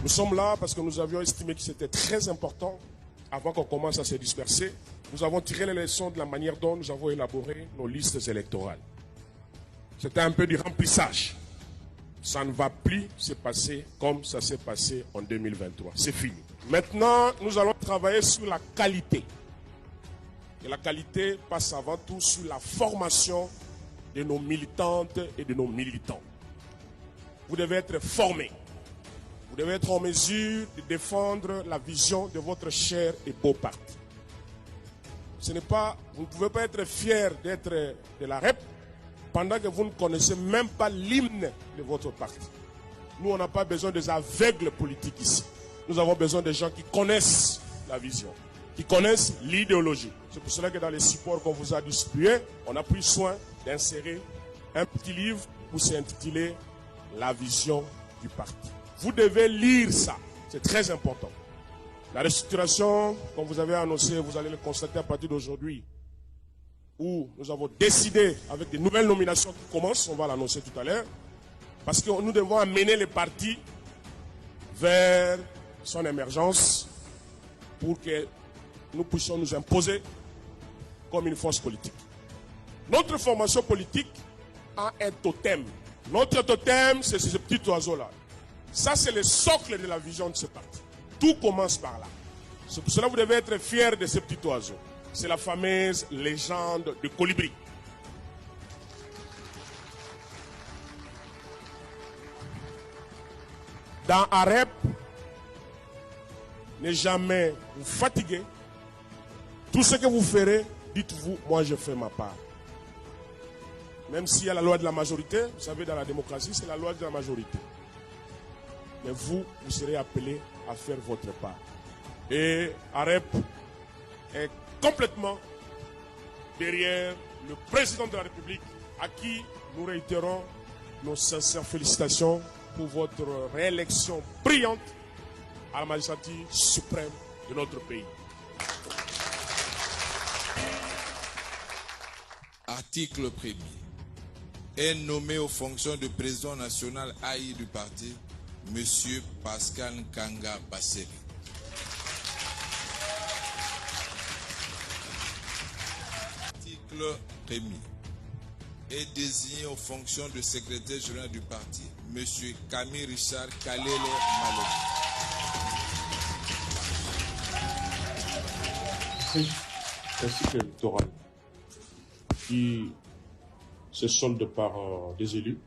Nous sommes là parce que nous avions estimé que c'était très important, avant qu'on commence à se disperser. Nous avons tiré les leçons de la manière dont nous avons élaboré nos listes électorales. C'était un peu du remplissage. Ça ne va plus se passer comme ça s'est passé en 2023. C'est fini. Maintenant, nous allons travailler sur la qualité. Et la qualité passe avant tout sur la formation de nos militantes et de nos militants. Vous devez être formés. Vous devez être en mesure de défendre la vision de votre cher et beau parti. Ce n'est pas, vous ne pouvez pas être fier d'être de la REP pendant que vous ne connaissez même pas l'hymne de votre parti. Nous, on n'a pas besoin des aveugles politiques ici. Nous avons besoin des gens qui connaissent la vision, qui connaissent l'idéologie. C'est pour cela que dans les supports qu'on vous a distribués, on a pris soin d'insérer un petit livre où c'est intitulé « La vision du parti ». Vous devez lire ça, c'est très important. La restructuration, comme vous avez annoncé, vous allez le constater à partir d'aujourd'hui, où nous avons décidé, avec des nouvelles nominations qui commencent, on va l'annoncer tout à l'heure, parce que nous devons amener les partis vers son émergence pour que nous puissions nous imposer comme une force politique. Notre formation politique a un totem. Notre totem, c'est ce petit oiseau-là. Ça, c'est le socle de la vision de ce parti. Tout commence par là. C'est pour cela que vous devez être fiers de ce petit oiseau. C'est la fameuse légende de Colibri. Dans AREP, ne jamais vous fatiguer. Tout ce que vous ferez, dites-vous, moi je fais ma part. Même s'il y a la loi de la majorité, vous savez, dans la démocratie, c'est la loi de la majorité. Mais vous, vous serez appelés à faire votre part. Et AREP est complètement derrière le président de la République, à qui nous réitérons nos sincères félicitations pour votre réélection brillante à la magistrature suprême de notre pays. Article 1er. Est nommé aux fonctions de président national AI du parti, M. Pascal Kanga Basseli. Article 1er. Est désigné aux fonctions de secrétaire général du parti, M. Camille Richard Kalele Malo. Un cycle électoral qui se solde par des élus,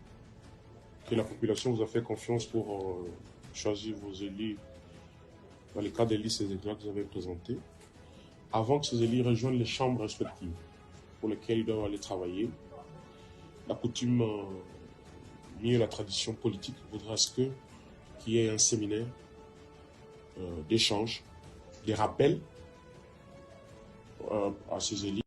que la population vous a fait confiance pour choisir vos élus dans le cadre des listes électorales que vous avez présentées, avant que ces élus rejoignent les chambres respectives pour lesquelles ils doivent aller travailler. La coutume, mieux la tradition politique, voudra qu'il y ait un séminaire d'échange, des rappels à ces élus.